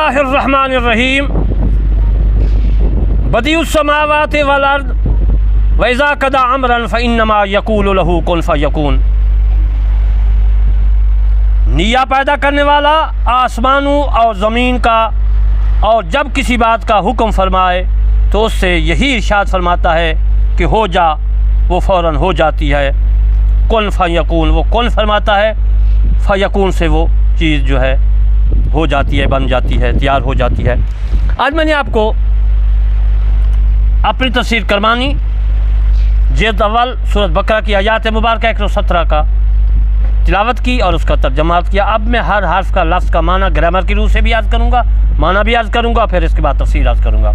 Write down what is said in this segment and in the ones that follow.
बिस्मिल्लाहिर्रहमानिर्रहीम। बदीउस समावाति वल अर्द व इज़ा क़दा अमरन फ़इन्नमा यक़ूलु लहू कुन फ़यकून। निया पैदा करने वाला आसमानों और ज़मीन का, और जब किसी बात का हुक्म फरमाए तो उससे यही इरशाद फरमाता है कि हो जा, वो फ़ौरन हो जाती है। कुन फ़यकून, वो कुन फरमाता है, फ़यकून से वो चीज़ जो है हो जाती है, बन जाती है, तैयार हो जाती है। आज मैंने आपको अपनी तफसीर करमानी जिल्द अव्वल सूरत बकरा की आयात मुबारक 117 का तिलावत की और उसका तर्जमा किया। अब मैं हर हर्फ का, लफ्ज़ का माना ग्रामर की रूह से भी याद करूँगा, माना भी याद करूँगा, फिर इसके बाद तफसीर याद करूँगा।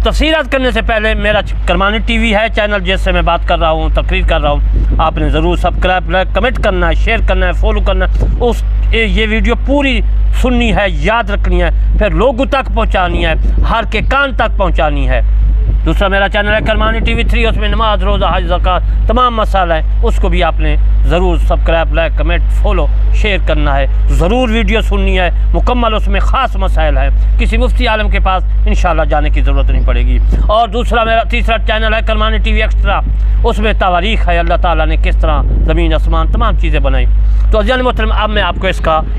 तफसीर याद करने से पहले मेरा करमानी टीवी है चैनल, जिससे मैं बात कर रहा हूँ, तकरीर कर रहा हूँ। आपने ज़रूर सब्सक्राइब, लाइक, कमेंट करना है, शेयर करना है, फॉलो करना है। ये वीडियो पूरी सुननी है, याद रखनी है, फिर लोगों तक पहुँचानी है, हर के कान तक पहुँचानी है। दूसरा मेरा चैनल है करमानी टीवी 3, उसमें नमाज, रोज़ा, हज, ज़कात तमाम मसाला है, उसको भी आपने ज़रूर subscribe, like, comment, follow, share करना है। ज़रूर वीडियो सुननी है मुकम्मल, उसमें ख़ास मसाइल है, किसी मुफ्ती आलम के पास इंशाअल्लाह जाने की ज़रूरत नहीं पड़ेगी। और दूसरा मेरा तीसरा चैनल है करमानी टीवी एक्स्ट्रा, उसमें तवारीख़ है, अल्लाह ताला ने किस तरह ज़मीन आसमान तमाम चीज़ें बनाई। तो अज़ीज़ान मोहतरम, अब मैं आपको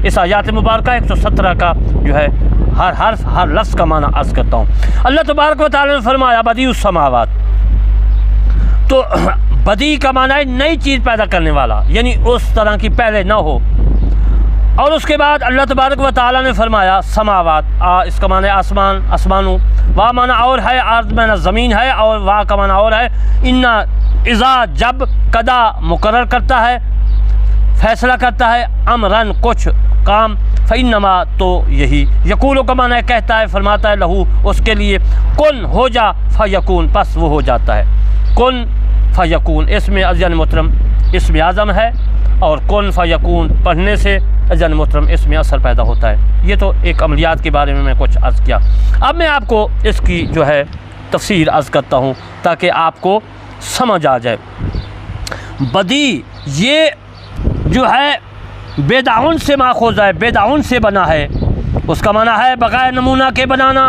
इस आयात मुबारक 117 का जो है हर हर्फ, हर लफ्ज़ का माना अर्ज़ करता हूँ। अल्लाह तबारक व तआला ने फरमाया बदीउस समावात। तो बदी का माना है नई चीज़ पैदा करने वाला, यानी उस तरह की पहले ना हो। और उसके बाद अल्लाह तबारक व तआला ने फरमाया समावात, इसका माना है आसमान, आसमानों। वाह माना और है, अर्ज़ माना ज़मीन है, और वाह का माना और है। इन्ना इज़ा, जब, कदा मुकर्रर करता है, फैसला करता है, अमरन कुछ काम, फ़इन्नमा तो यही, यकूलो का माना है कहता है, फरमाता है, लहू उसके लिए, कुन हो जा, फ़यकून बस वो हो जाता है। कुन फ़यकून, इसमें अज़ीज़ान मोहतरम इसमें आज़म है, और कुन फ़यकून पढ़ने से अज़ीज़ान मोहतरम इसमें असर पैदा होता है। ये तो एक अमलियात के बारे में मैं कुछ अर्ज़ किया। अब मैं आपको इसकी जो है तफसीर अर्ज़ करता हूँ ताकि आपको समझ आ जाए। बदी ये जो है बेदाउन से माखूज़ है, बेदाउन से बना है, उसका माना है बग़ैर नमूना के बनाना।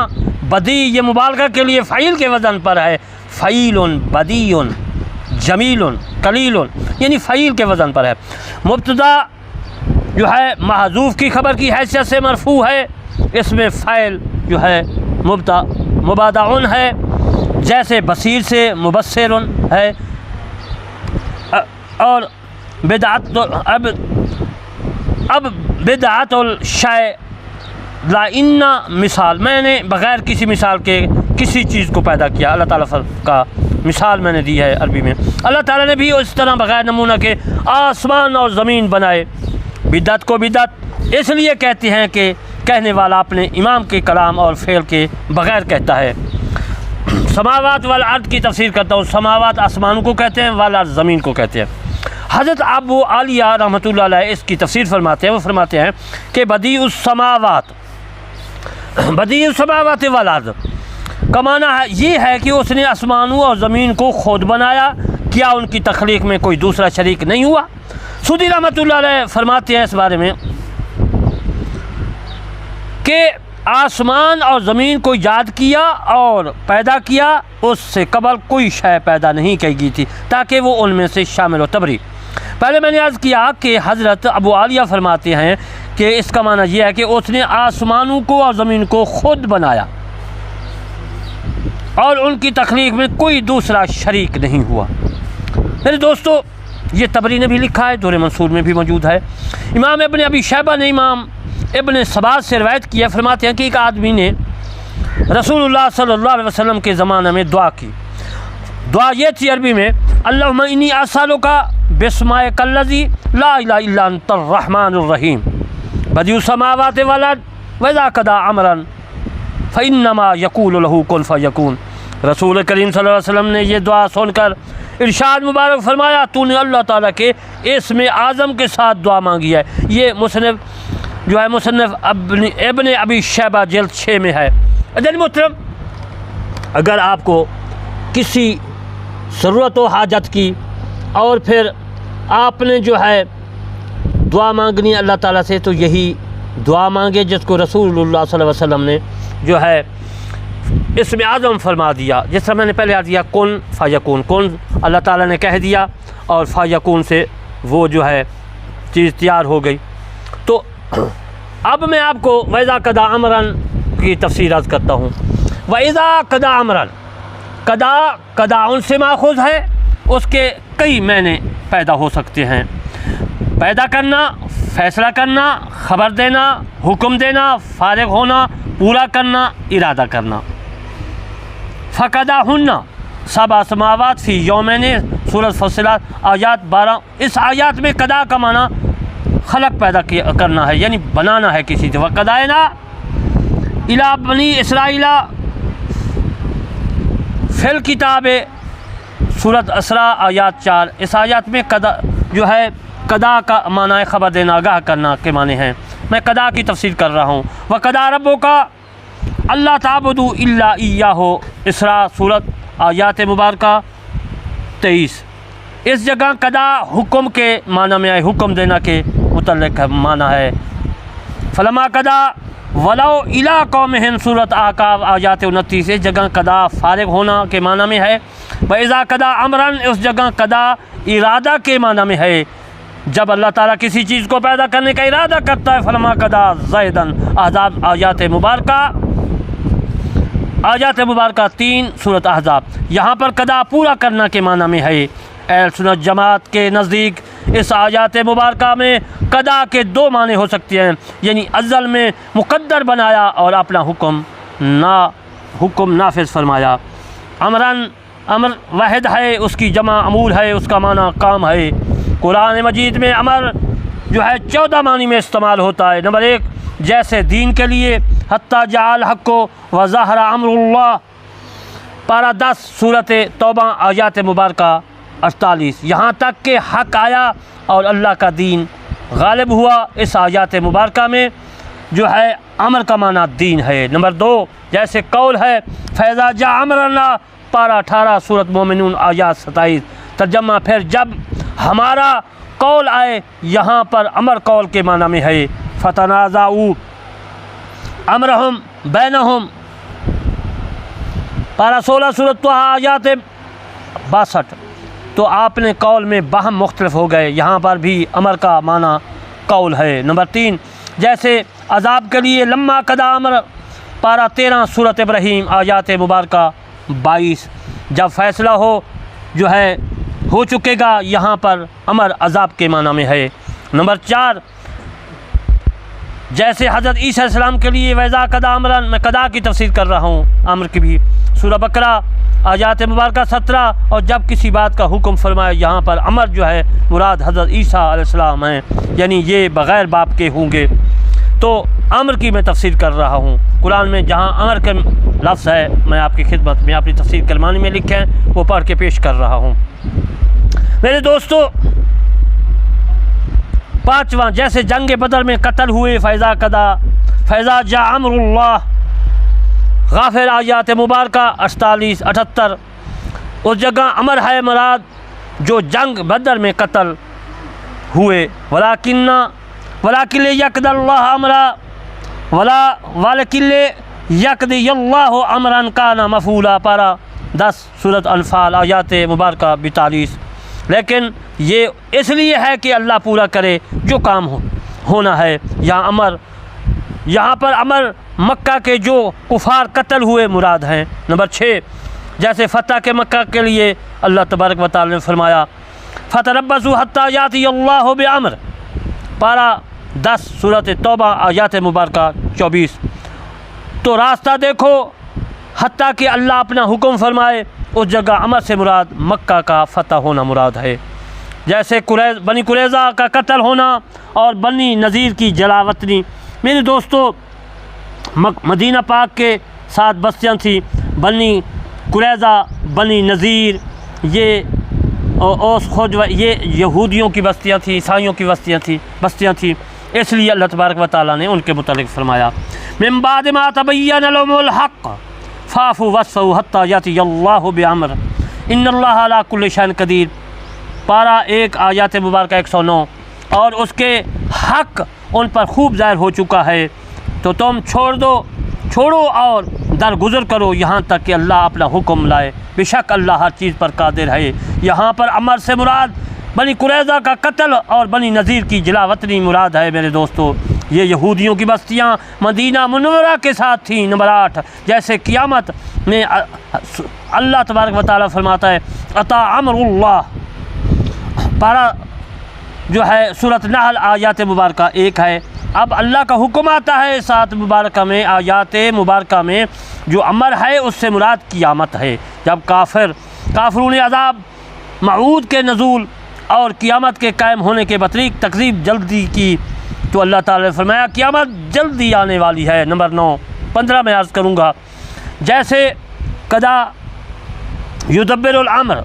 बदी ये मुबालगा के लिए फ़ाइल के वज़न पर है, फ़ईलुन, बदीउन, जमीलुन, कलीलुन, यानी फ़ाइल के वज़न पर है। मुब्तदा जो है महज़ूफ़ की खबर की हैसियत से मरफ़ू है, इसमें फ़ाइल जो है मुबादाउन है, जैसे बसीर से मुबस्सिरुन है। और बिदअत, अब बिदअतुल शै ला इन्ना, मिसाल मैंने बग़ैर किसी मिसाल के किसी चीज़ को पैदा किया, अल्लाह ताला का मिसाल मैंने दी है अरबी में। अल्लाह ताला ने भी इस तरह बग़ैर नमूना के आसमान और ज़मीन बनाए। बिदअत को बिदअत इसलिए कहते हैं कि कहने वाला अपने इमाम के कलाम और फ़ेल के बग़ैर कहता है। समावात वल अर्द की तफसीर करता हूँ। समावात आसमानों को कहते हैं, वल अर्द ज़मीन को कहते हैं। हज़रत अबू आलिया रहमतुल्लाह अलैह इसकी तफसीर फरमाते हैं। वो फरमाते हैं कि बदीउस समावात वल अर्द का माना है ये है कि उसने आसमानों और ज़मीन को खुद बनाया, क्या उनकी तख्लीक में कोई दूसरा शरीक नहीं हुआ। सूदी रहमतुल्लाह अलैह फरमाते हैं इस बारे में कि आसमान और ज़मीन को ईजाद किया और पैदा किया, उससे कबल कोई शय पैदा नहीं की गई थी ताकि वो उनमें से शामिल हो। तबरी पहले मैंने अर्ज़ किया कि हज़रत अबू आलिया फरमाते हैं कि इसका माना यह है कि उसने आसमानों को और ज़मीन को खुद बनाया और उनकी तख्लीक में कोई दूसरा शरीक नहीं हुआ। मेरे दोस्तों, ये तबरी ने भी लिखा है, दुर मंसूर में भी मौजूद है। इमाम इब्न अबी शैबा ने इमाम इब्न सबात से रवायत किया, फरमाते हैं कि एक आदमी ने रसूलुल्लाह सल्लल्लाहु अलैहि वसल्लम के ज़माने में दुआ की। दुआ ये थी अरबी में, अल्लाहुम्मा इन्नी असअलुका बिस्मिकल्लज़ी ला इलाहा इल्ला अंतर रहमानुर रहीम बदीउस समावाति वल अर्द व इज़ा क़दा अमरन फ़इन्नमा यक़ूलु लहू कुन फ़यकून। रसूल करीम सल्लल्लाहु अलैहि वसल्लम ने ये दुआ सुनकर इरशाद मुबारक फरमाया, तूने अल्लाह ताला के इसमें आज़म के साथ दुआ मांगी है। ये मुसन्निफ़ जो है मुसन्निफ़ इब्न अबी शैबा जिल्द 6 में है। अज़ीज़ मोहतरम, अगर आपको किसी ज़रूरत व हाजत की और फिर आपने जो है दुआ मांगनी अल्लाह ताला से, तो यही دعا مانگے جس کو رسول اللہ صلی اللہ علیہ وسلم نے جو ہے اسم اعظم فرما دیا. جس طرح میں نے پہلے دیا کن فیکون، کن اللہ تعالیٰ نے کہہ دیا اور فیکون سے وہ جو ہے چیز تیار ہو گئی. تو اب میں آپ کو وَإِذَا قَضَىٰ أَمْرًا کی تفسیر عرض کرتا ہوں. وَإِذَا قَضَىٰ أَمْرًا، قضا ان سے ماخوذ ہے، اس کے کئی معنی پیدا ہو سکتے ہیں. پیدا کرنا، فیصلہ کرنا، خبر دینا، حکم دینا، فارغ ہونا، پورا کرنا، ارادہ کرنا. فَقَضَاهُنَّ سَبْعَ سَمَاوَاتٍ فِي يَوْمَيْنِ سورۃ فصلات آیات 12. اس آیات میں قضا کا معنی خلق پیدا کرنا ہے، یعنی بنانا ہے کسی سے. وَقَضَيْنَا إِلَىٰ بَنِي إِسْرَائِيلَ فِي الْكِتَابِ سورۃ اسراء آیات 4. اس آیات میں قضا جو ہے قضا کا معنی ہے خبر دینا، آگاہ کرنا کے معنی ہیں. میں قضا کی تفسیر کر رہا ہوں. وَقَضَىٰ رَبُّكَ أَلَّا تَعْبُدُوا إِلَّا إِيَّاهُ اسراء سورۃ آیات مبارکہ 23. اس جگہ قضا حکم کے معنی میں آئے، حکم دینا کے متعلق معنی ہے. فلما قضا ولو الی قومہم سورۃ احقاف آیات 29. اس جگہ قضا فارغ ہونا کے معنی میں ہے. وَإِذَا قَضَىٰ أَمْرًا اس جگہ قضا ارادہ کے معنی میں ہے، جب اللہ تعالیٰ کسی چیز کو پیدا کرنے کا ارادہ کرتا ہے. فلما قضا زیدًا احزاب آیات مبارکہ 3 سورۃ احزاب. یہاں پر قضا پورا کرنا کے معنی میں ہے. اہل سنت جماعت کے نزدیک اس آیات مبارکہ میں قضا کے 2 معنی ہو سکتے ہیں، یعنی ازل میں مقدر بنایا اور اپنا حکم نافذ فرمایا. امراً امر واحد ہے، اس کی جمع امور ہے، اس کا معنی کام ہے. قرآن مجید میں امر جو ہے 14 معنی میں استعمال ہوتا ہے. نمبر 1 جیسے دین کے لیے حتیٰ جاء الحق وظہر امر اللہ پارہ 10 سورۃ توبہ آیات مبارکہ 48. یہاں تک کہ حق آیا اور اللہ کا دین غالب ہوا. اس آیات مبارکہ میں جو ہے امر کا معنی دین ہے. نمبر 2 جیسے قول ہے فیضا جا امرنا پارہ 18 سورۃ مومنون آیات 27. ترجمہ پھر جب ہمارا قول آئے. یہاں پر امر قول کے معنی میں ہے. فتنازعوا امرہم بینہم پارہ 16 سورۃ طٰہٰ آیات 62. تو آپ نے قول میں باہم مختلف ہو گئے. یہاں پر بھی امر کا معنی قول ہے. نمبر 3 جیسے عذاب کے لیے لما قضا امر پارہ 13 سورۃ ابراہیم آیات مبارکہ 22. جب فیصلہ ہو چکے گا. یہاں پر امر عذاب کے معنی میں ہے. نمبر 4 جیسے حضرت عیسیٰ علیہ السلام کے لیے وَإِذَا قَضَىٰ أَمْرًا میں قضا کی تفسیر کر رہا ہوں امر کی بھی. سورہ بقرہ آیات مبارکہ 17. اور جب کسی بات کا حکم فرمائے یہاں پر امر جو ہے مراد حضرت عیسیٰ علیہ السلام ہیں، یعنی یہ بغیر باپ کے ہوں گے. تو امر کی میں تفسیر کر رہا ہوں. قرآن میں جہاں امر کے لفظ ہے میں آپ کی خدمت میں اپنی تفسیر کلمانی میں لکھے ہیں وہ پڑھ کے پیش کر رہا ہوں. میرے دوستو 5واں جیسے جنگ بدر میں قتل ہوئے فیضا جا امر اللہ غافر آیات مبارکہ 48 78. اس جگہ امر ہے مراد جو جنگ بدر میں قتل ہوئے. وَلَٰكِن لِيَقْضِيَ اللَّهُ أَمْرًا وَلَٰكِن لِيَقْضِيَ اللَّهُ أَمْرًا كَانَ مَفْعُولًا پارہ 10 سورۃ انفال آیات مبارکہ 42. لیکن یہ اس لیے ہے کہ اللہ پورا کرے جو کام ہونا ہے. یہاں پر امر مکہ کے جو کفار قتل ہوئے مراد ہیں. نمبر 6 جیسے فتح کے مکہ کے لیے اللہ تبارک و تعالی نے فرمایا فَتَرَبَّصُوا حَتَّىٰ يَأْتِيَ اللَّهُ بِأَمْرِهِ پارہ 10 سورۃ توبہ آیات مبارکہ 24. تو راستہ دیکھو حتیٰ کہ اللہ اپنا حکم فرمائے. اس جگہ امر سے مراد مکہ کا فتح ہونا مراد ہے. جیسے بنی قریظہ کا قتل ہونا اور بنی نذیر کی جلاوطنی. میرے دوستو مدینہ پاک کے 7 بستیاں تھیں، بنی قریظہ، بنی نذیر، یہ اوس خود یہ یہودیوں کی بستیاں تھیں، عیسائیوں کی بستیاں تھیں. اس لیے اللہ تبارک و تعالیٰ نے ان کے متعلق فرمایا من بعد ما تبین لهم الحق فاعفوا واصفحوا حتی یأتی اللہ بامرہ ان اللہ علی کل شیء قدیر پارہ 1 آیات مبارکہ 109. اور اس کے حق उन पर खूब ज़ाहिर हो चुका है, तो तुम छोड़ो और दरगुजर करो यहाँ तक कि अल्लाह अपना हुक्म लाए। बेशक अल्लाह हर चीज़ पर कादिर है। यहाँ पर अमर से मुराद बनी कुरैज़ा का कत्ल और बनी नज़ीर की जलावतनी मुराद है। मेरे दोस्तों, ये यहूदियों की बस्तियाँ मदीना मुनव्वरा के साथ थीं। नंबर 8, जैसे क़ियामत में अल्लाह तबारक व तआला फरमाता है अता अमरुल्लाह, पारा जो है सूरत नहल आयात मुबारका 1 है। अब अल्लाह का हुक्म आता है इस आयत मुबारक में, आयात मुबारक में जो अमर है उससे मुराद क़ियामत है। जब काफिरून अज़ाब मऊद के नज़ूल और क़ियामत के कायम होने के बतरीक तकज़ीब जल्दी की, तो अल्लाह ताला ने फरमाया क़ियामत जल्दी आने वाली है। नंबर 9, 15 में अर्ज़ करूँगा, जैसे कदा युदब्बिरुल अम्र,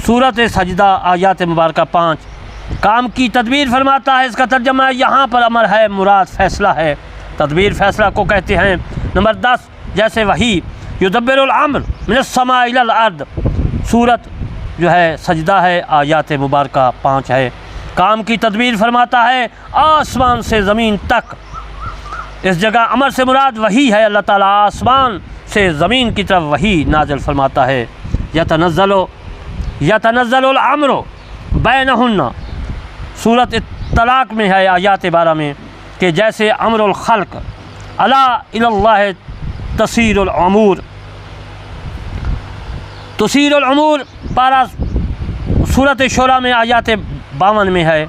सूरत सजदा आयात मुबारका 5, काम की तदबीर फरमाता है। इसका तर्जमा यहाँ पर अमर है मुराद फैसला है। तदबीर फैसला को कहते हैं। नंबर 10, जैसे वही युदब्बिरुल अम्र मिनस समा इलल अर्द, सूरत जो है सजदा है आयात मुबारका 5 है। काम की तदबीर फरमाता है आसमान से ज़मीन तक। इस जगह अमर से मुराद वही है। अल्लाह ताला आसमान से ज़मीन की तरफ वही नाज़िल फरमाता है। यतनज़्ज़लुल अम्रु बैनहुन्ना, सूरत तलाक़ में है आयात 12 में, कि जैसे अमरुल खल्क़ अला इलल्लाह तसीरुल उमूर, तसीरुल उमूर पारा सूरत शुरा में आयात 52 में है।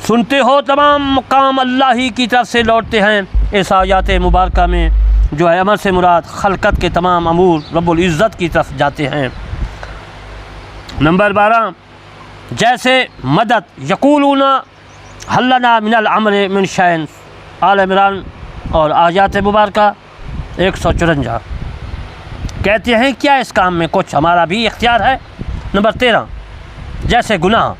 सुनते हो तमाम काम अल्लाह ही की तरफ से लौटते हैं। इस आयात मुबारक में जो है अमर से मुराद खलकत के तमाम अमूर रब्बुल इज़्ज़त की तरफ जाते हैं। नंबर 12, जैसे मदद यक़ूलूना हल्लना मिनल अम्रि मिन शैन, आल इमरान और आयात मुबारक 154, कहते हैं क्या इस काम में कुछ हमारा भी इख्तियार है। नंबर 13, जैसे गुनाह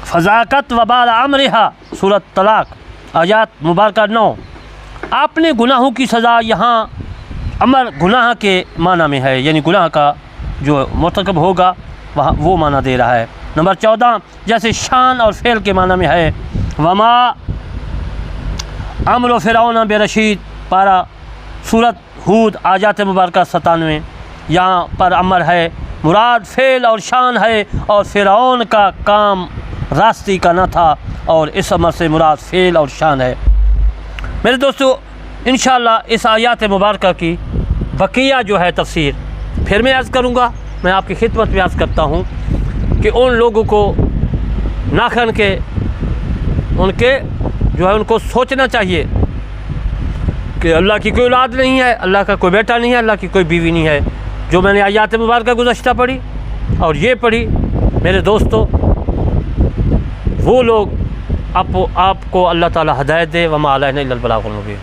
फ़ज़ाक़त वबाल अम्रिहा, सूरत तलाक़ आयात मुबारक 9, आपने गुनाहों की सज़ा यहाँ अमर गुनाह के माना में है, यानी गुनाह का जो मुर्तकब होगा वहाँ वो माना दे रहा है। नंबर 14, जैसे शान और फ़ेल के माना में है। वमा अम्र फ़िरऔन बेरशीद, पारा सूरत हूद आयात मुबारक 97, यहाँ पर अमर है मुराद फ़ेल और शान है, और फ़िरऔन का काम रास्ती का न था, और इस अमर से मुराद फ़ेल और शान है। मेरे दोस्तों, इंशाअल्लाह इस आयात मुबारक की बकिया जो है तफसीर फिर मैं अर्ज़ करूँगा। मैं आपकी खिदमत में अर्ज़ करता हूँ कि उन लोगों को नाखन के उनके जो है उनको सोचना चाहिए कि अल्लाह की कोई औलाद नहीं है, अल्लाह का कोई बेटा नहीं है, अल्लाह की कोई बीवी नहीं है। जो मैंने आयात मुबारक गुज़श्ता पढ़ी और ये पढ़ी, मेरे दोस्तों, वो लोग आपको अल्लाह ताला हिदायत दे। वमा अलैना इल्लल बलागुल मुबीन।